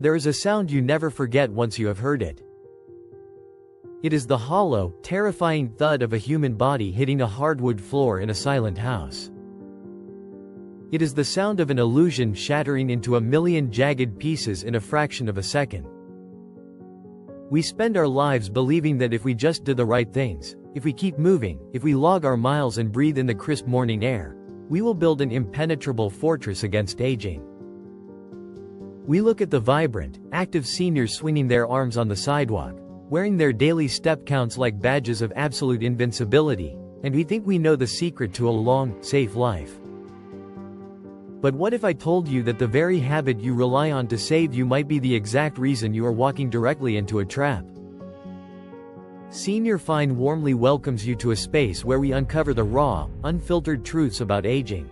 There is a sound you never forget once you have heard it. It is the hollow, terrifying thud of a human body hitting a hardwood floor in a silent house. It is the sound of an illusion shattering into a million jagged pieces in a fraction of a second. We spend our lives believing that if we just do the right things, if we keep moving, if we log our miles and breathe in the crisp morning air, we will build an impenetrable fortress against aging. We look at the vibrant, active seniors swinging their arms on the sidewalk, wearing their daily step counts like badges of absolute invincibility, and we think we know the secret to a long, safe life. But what if I told you that the very habit you rely on to save you might be the exact reason you are walking directly into a trap? Senior Fine warmly welcomes you to a space where we uncover the raw, unfiltered truths about aging.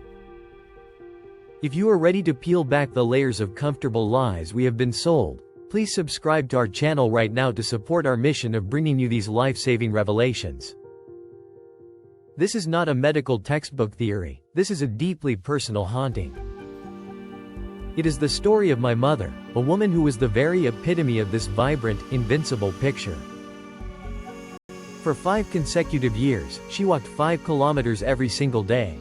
If you are ready to peel back the layers of comfortable lies we have been sold, please subscribe to our channel right now to support our mission of bringing you these life-saving revelations. This is not a medical textbook theory, this is a deeply personal haunting. It is the story of my mother, a woman who was the very epitome of this vibrant, invincible picture. For 5 consecutive years, she walked 5 kilometers every single day.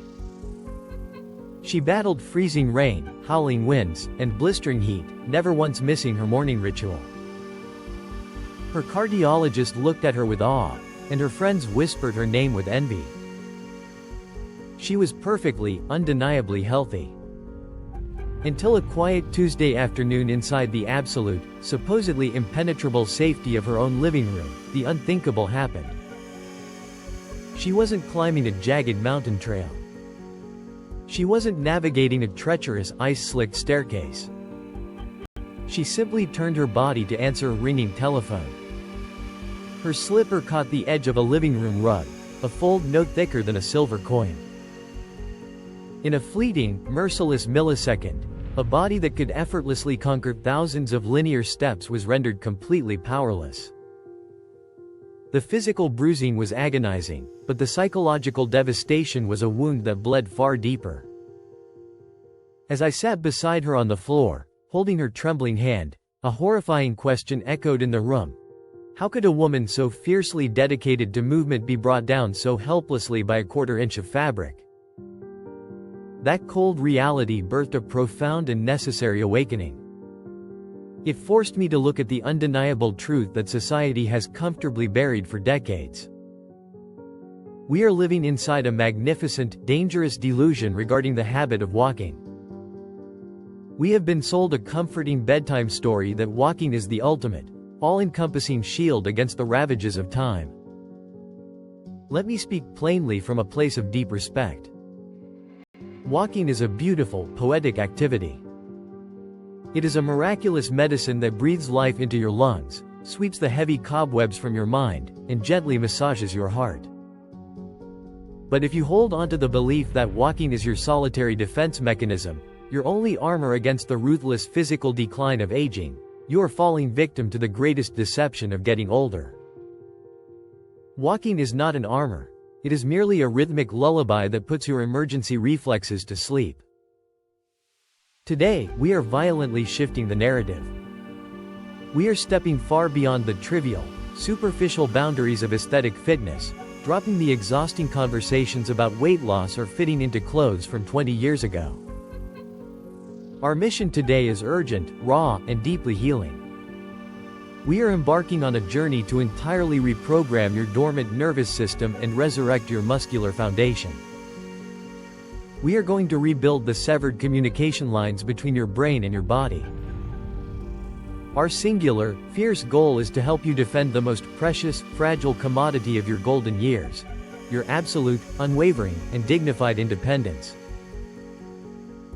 She battled freezing rain, howling winds, and blistering heat, never once missing her morning ritual. Her cardiologist looked at her with awe, and her friends whispered her name with envy. She was perfectly, undeniably healthy. Until a quiet Tuesday afternoon inside the absolute, supposedly impenetrable safety of her own living room, the unthinkable happened. She wasn't climbing a jagged mountain trail. She wasn't navigating a treacherous, ice-slicked staircase. She simply turned her body to answer a ringing telephone. Her slipper caught the edge of a living room rug, a fold no thicker than a silver coin. In a fleeting, merciless millisecond, a body that could effortlessly conquer thousands of linear steps was rendered completely powerless. The physical bruising was agonizing, but the psychological devastation was a wound that bled far deeper. As I sat beside her on the floor, holding her trembling hand, a horrifying question echoed in the room. How could a woman so fiercely dedicated to movement be brought down so helplessly by a quarter-inch of fabric? That cold reality birthed a profound and necessary awakening. It forced me to look at the undeniable truth that society has comfortably buried for decades. We are living inside a magnificent, dangerous delusion regarding the habit of walking. We have been sold a comforting bedtime story that walking is the ultimate, all-encompassing shield against the ravages of time. Let me speak plainly from a place of deep respect. Walking is a beautiful, poetic activity. It is a miraculous medicine that breathes life into your lungs, sweeps the heavy cobwebs from your mind, and gently massages your heart. But if you hold onto the belief that walking is your solitary defense mechanism, your only armor against the ruthless physical decline of aging, you are falling victim to the greatest deception of getting older. Walking is not an armor. It is merely a rhythmic lullaby that puts your emergency reflexes to sleep. Today, we are violently shifting the narrative. We are stepping far beyond the trivial, superficial boundaries of aesthetic fitness, dropping the exhausting conversations about weight loss or fitting into clothes from 20 years ago. Our mission today is urgent, raw, and deeply healing. We are embarking on a journey to entirely reprogram your dormant nervous system and resurrect your muscular foundation. We are going to rebuild the severed communication lines between your brain and your body. Our singular, fierce goal is to help you defend the most precious, fragile commodity of your golden years, your absolute, unwavering, and dignified independence.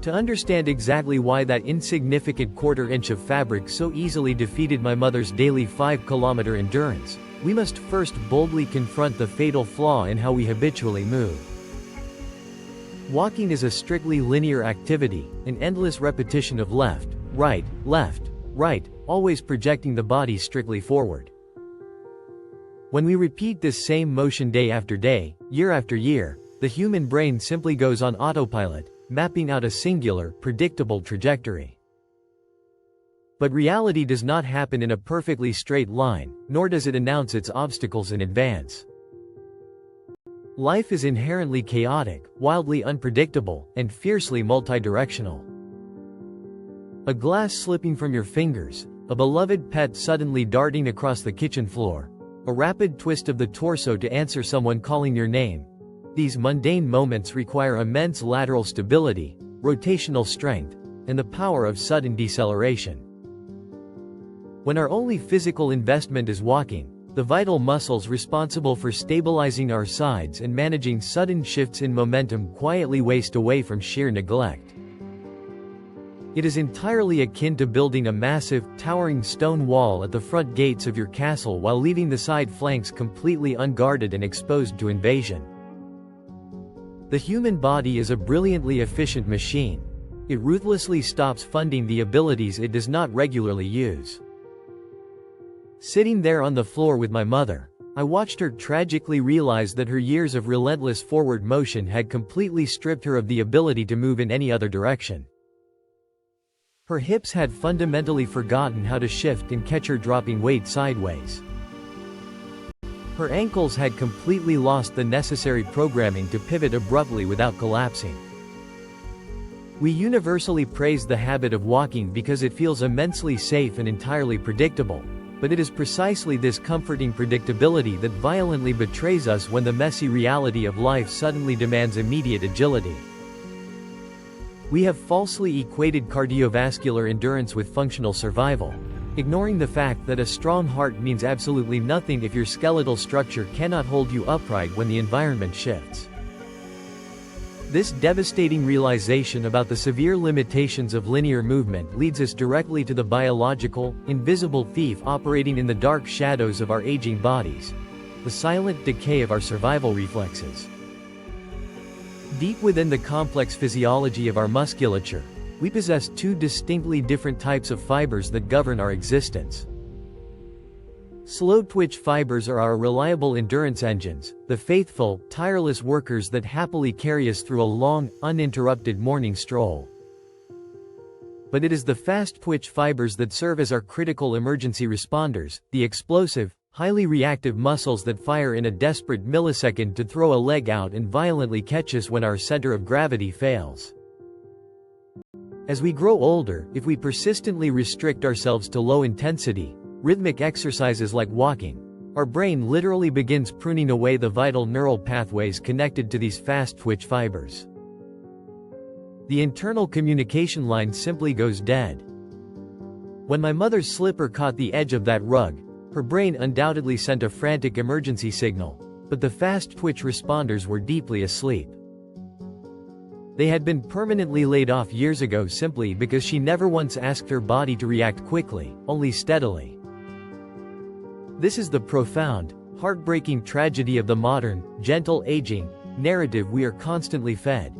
To understand exactly why that insignificant quarter-inch of fabric so easily defeated my mother's daily 5-kilometer endurance, we must first boldly confront the fatal flaw in how we habitually move. Walking is a strictly linear activity, an endless repetition of left, right, always projecting the body strictly forward. When we repeat this same motion day after day, year after year, the human brain simply goes on autopilot, mapping out a singular, predictable trajectory. But reality does not happen in a perfectly straight line, nor does it announce its obstacles in advance. Life is inherently chaotic, wildly unpredictable, and fiercely multidirectional. A glass slipping from your fingers, a beloved pet suddenly darting across the kitchen floor, a rapid twist of the torso to answer someone calling your name. These mundane moments require immense lateral stability, rotational strength, and the power of sudden deceleration. When our only physical investment is walking, the vital muscles responsible for stabilizing our sides and managing sudden shifts in momentum quietly waste away from sheer neglect. It is entirely akin to building a massive, towering stone wall at the front gates of your castle while leaving the side flanks completely unguarded and exposed to invasion. The human body is a brilliantly efficient machine. It ruthlessly stops funding the abilities it does not regularly use. Sitting there on the floor with my mother, I watched her tragically realize that her years of relentless forward motion had completely stripped her of the ability to move in any other direction. Her hips had fundamentally forgotten how to shift and catch her dropping weight sideways. Her ankles had completely lost the necessary programming to pivot abruptly without collapsing. We universally praise the habit of walking because it feels immensely safe and entirely predictable. But it is precisely this comforting predictability that violently betrays us when the messy reality of life suddenly demands immediate agility. We have falsely equated cardiovascular endurance with functional survival, ignoring the fact that a strong heart means absolutely nothing if your skeletal structure cannot hold you upright when the environment shifts. This devastating realization about the severe limitations of linear movement leads us directly to the biological, invisible thief operating in the dark shadows of our aging bodies, the silent decay of our survival reflexes. Deep within the complex physiology of our musculature, we possess two distinctly different types of fibers that govern our existence. Slow-twitch fibers are our reliable endurance engines, the faithful, tireless workers that happily carry us through a long, uninterrupted morning stroll. But it is the fast-twitch fibers that serve as our critical emergency responders, the explosive, highly reactive muscles that fire in a desperate millisecond to throw a leg out and violently catch us when our center of gravity fails. As we grow older, if we persistently restrict ourselves to low-intensity, rhythmic exercises like walking, our brain literally begins pruning away the vital neural pathways connected to these fast-twitch fibers. The internal communication line simply goes dead. When my mother's slipper caught the edge of that rug, her brain undoubtedly sent a frantic emergency signal, but the fast-twitch responders were deeply asleep. They had been permanently laid off years ago simply because she never once asked her body to react quickly, only steadily. This is the profound, heartbreaking tragedy of the modern, gentle aging narrative we are constantly fed.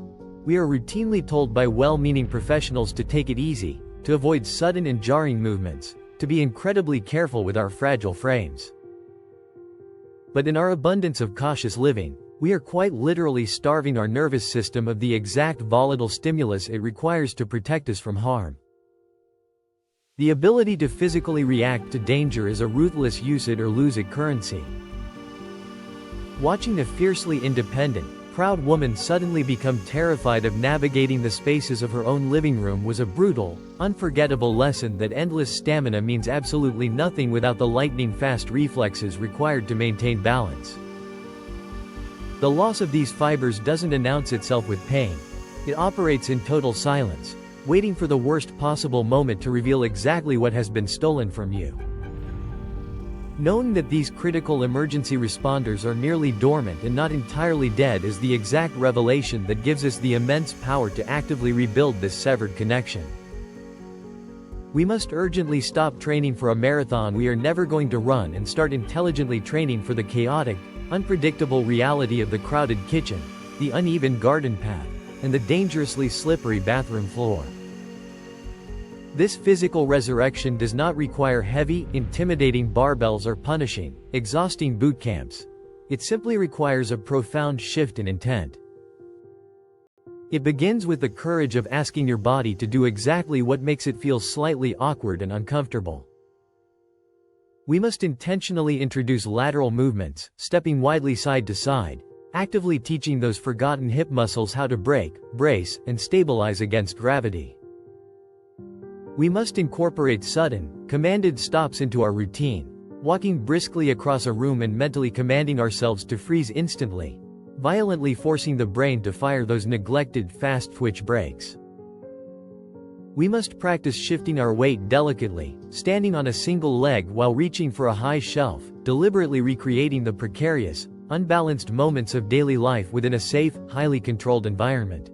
We are routinely told by well-meaning professionals to take it easy, to avoid sudden and jarring movements, to be incredibly careful with our fragile frames. But in our abundance of cautious living, we are quite literally starving our nervous system of the exact volatile stimulus it requires to protect us from harm. The ability to physically react to danger is a ruthless use it or lose it currency. Watching a fiercely independent, proud woman suddenly become terrified of navigating the spaces of her own living room was a brutal, unforgettable lesson that endless stamina means absolutely nothing without the lightning-fast reflexes required to maintain balance. The loss of these fibers doesn't announce itself with pain. It operates in total silence, waiting for the worst possible moment to reveal exactly what has been stolen from you. Knowing that these critical emergency responders are nearly dormant and not entirely dead is the exact revelation that gives us the immense power to actively rebuild this severed connection. We must urgently stop training for a marathon we are never going to run and start intelligently training for the chaotic, unpredictable reality of the crowded kitchen, the uneven garden path, and the dangerously slippery bathroom floor. This physical resurrection does not require heavy, intimidating barbells or punishing, exhausting boot camps. It simply requires a profound shift in intent. It begins with the courage of asking your body to do exactly what makes it feel slightly awkward and uncomfortable. We must intentionally introduce lateral movements, stepping widely side to side, actively teaching those forgotten hip muscles how to brake, brace, and stabilize against gravity. We must incorporate sudden, commanded stops into our routine, walking briskly across a room and mentally commanding ourselves to freeze instantly, violently forcing the brain to fire those neglected fast twitch brakes. We must practice shifting our weight delicately, standing on a single leg while reaching for a high shelf, deliberately recreating the precarious, unbalanced moments of daily life within a safe, highly controlled environment.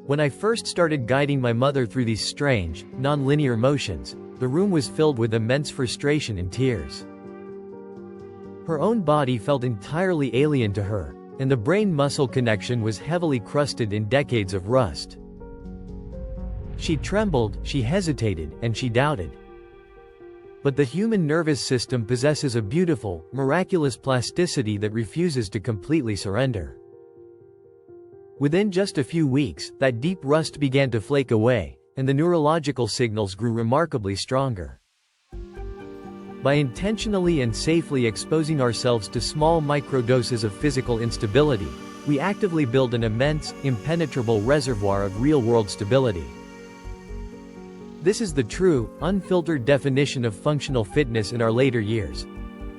When I first started guiding my mother through these strange, non-linear motions, the room was filled with immense frustration and tears. Her own body felt entirely alien to her, and the brain-muscle connection was heavily crusted in decades of rust. She trembled, she hesitated, and she doubted. But the human nervous system possesses a beautiful, miraculous plasticity that refuses to completely surrender. Within just a few weeks, that deep rust began to flake away, and the neurological signals grew remarkably stronger. By intentionally and safely exposing ourselves to small microdoses of physical instability, we actively build an immense, impenetrable reservoir of real-world stability. This is the true, unfiltered definition of functional fitness in our later years,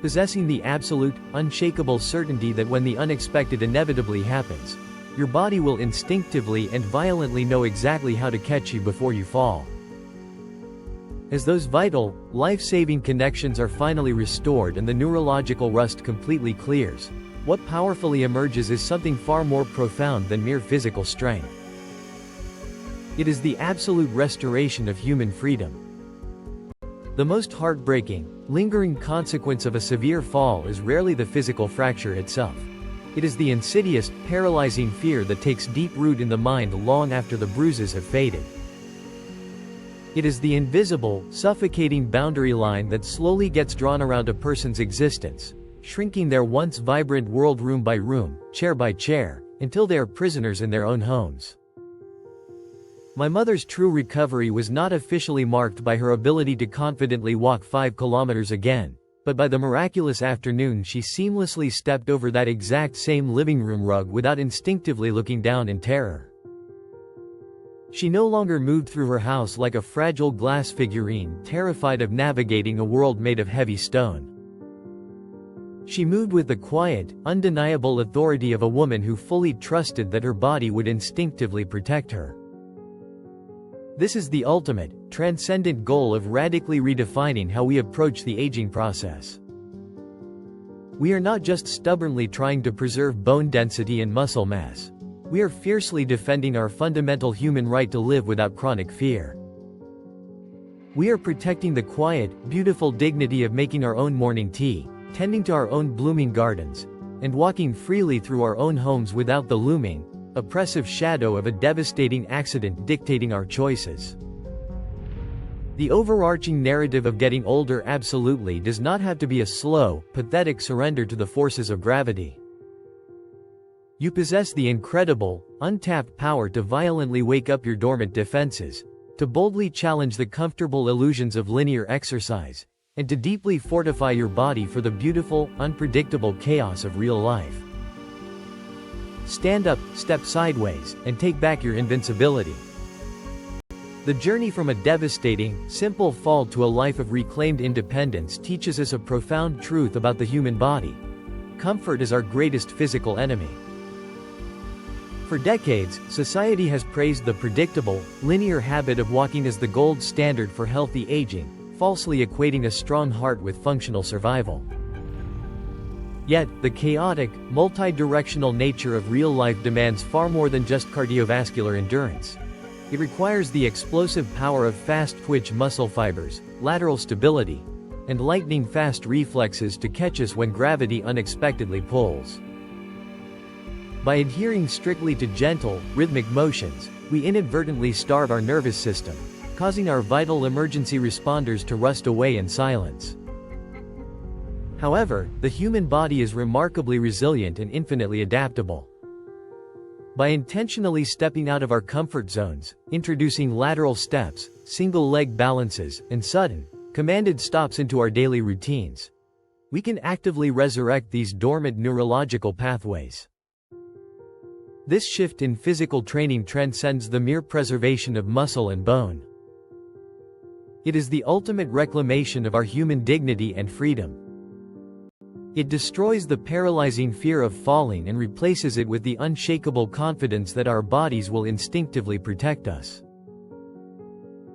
possessing the absolute, unshakable certainty that when the unexpected inevitably happens, your body will instinctively and violently know exactly how to catch you before you fall. As those vital, life-saving connections are finally restored and the neurological rust completely clears, what powerfully emerges is something far more profound than mere physical strength. It is the absolute restoration of human freedom. The most heartbreaking, lingering consequence of a severe fall is rarely the physical fracture itself. It is the insidious, paralyzing fear that takes deep root in the mind long after the bruises have faded. It is the invisible, suffocating boundary line that slowly gets drawn around a person's existence, shrinking their once vibrant world room by room, chair by chair, until they are prisoners in their own homes. My mother's true recovery was not officially marked by her ability to confidently walk 5 kilometers again, but by the miraculous afternoon she seamlessly stepped over that exact same living room rug without instinctively looking down in terror. She no longer moved through her house like a fragile glass figurine, terrified of navigating a world made of heavy stone. She moved with the quiet, undeniable authority of a woman who fully trusted that her body would instinctively protect her. This is the ultimate, transcendent goal of radically redefining how we approach the aging process. We are not just stubbornly trying to preserve bone density and muscle mass. We are fiercely defending our fundamental human right to live without chronic fear. We are protecting the quiet, beautiful dignity of making our own morning tea, tending to our own blooming gardens, and walking freely through our own homes without the looming, oppressive shadow of a devastating accident dictating our choices. The overarching narrative of getting older absolutely does not have to be a slow, pathetic surrender to the forces of gravity. You possess the incredible, untapped power to violently wake up your dormant defenses, to boldly challenge the comfortable illusions of linear exercise, and to deeply fortify your body for the beautiful, unpredictable chaos of real life. Stand up, step sideways, and take back your invincibility. The journey from a devastating, simple fall to a life of reclaimed independence teaches us a profound truth about the human body. Comfort is our greatest physical enemy. For decades, society has praised the predictable, linear habit of walking as the gold standard for healthy aging, falsely equating a strong heart with functional survival. Yet, the chaotic, multi-directional nature of real life demands far more than just cardiovascular endurance. It requires the explosive power of fast-twitch muscle fibers, lateral stability, and lightning-fast reflexes to catch us when gravity unexpectedly pulls. By adhering strictly to gentle, rhythmic motions, we inadvertently starve our nervous system, causing our vital emergency responders to rust away in silence. However, the human body is remarkably resilient and infinitely adaptable. By intentionally stepping out of our comfort zones, introducing lateral steps, single leg balances, and sudden, commanded stops into our daily routines, we can actively resurrect these dormant neurological pathways. This shift in physical training transcends the mere preservation of muscle and bone. It is the ultimate reclamation of our human dignity and freedom. It destroys the paralyzing fear of falling and replaces it with the unshakable confidence that our bodies will instinctively protect us.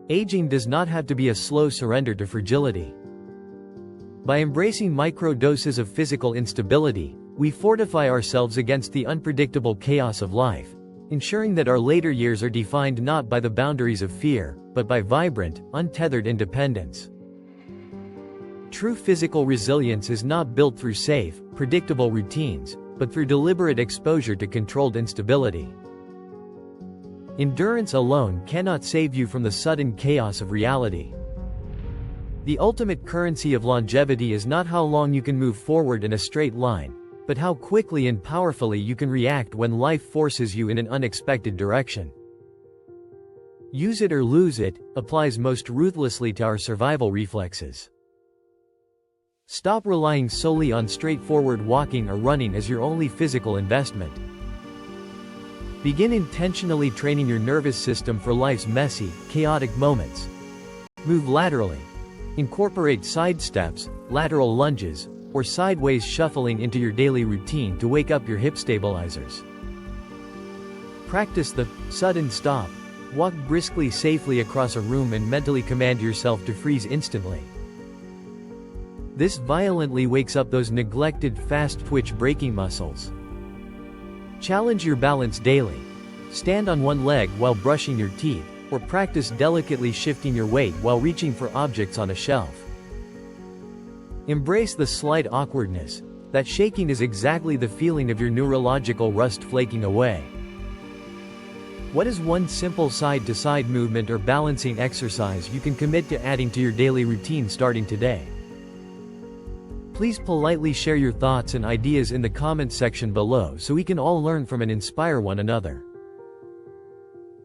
Aging does not have to be a slow surrender to fragility. By embracing micro-doses of physical instability, we fortify ourselves against the unpredictable chaos of life, ensuring that our later years are defined not by the boundaries of fear, but by vibrant, untethered independence. True physical resilience is not built through safe, predictable routines, but through deliberate exposure to controlled instability. Endurance alone cannot save you from the sudden chaos of reality. The ultimate currency of longevity is not how long you can move forward in a straight line, but how quickly and powerfully you can react when life forces you in an unexpected direction. Use it or lose it applies most ruthlessly to our survival reflexes. Stop relying solely on straightforward walking or running as your only physical investment. Begin intentionally training your nervous system for life's messy, chaotic moments. Move laterally. Incorporate side steps, lateral lunges, or sideways shuffling into your daily routine to wake up your hip stabilizers. Practice the sudden stop. Walk briskly safely across a room and mentally command yourself to freeze instantly. This violently wakes up those neglected fast-twitch braking muscles. Challenge your balance daily. Stand on one leg while brushing your teeth, or practice delicately shifting your weight while reaching for objects on a shelf. Embrace the slight awkwardness. That shaking is exactly the feeling of your neurological rust flaking away. What is one simple side-to-side movement or balancing exercise you can commit to adding to your daily routine starting today? Please politely share your thoughts and ideas in the comments section below so we can all learn from and inspire one another.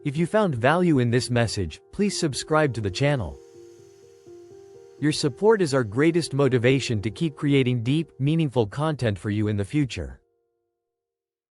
If you found value in this message, please subscribe to the channel. Your support is our greatest motivation to keep creating deep, meaningful content for you in the future.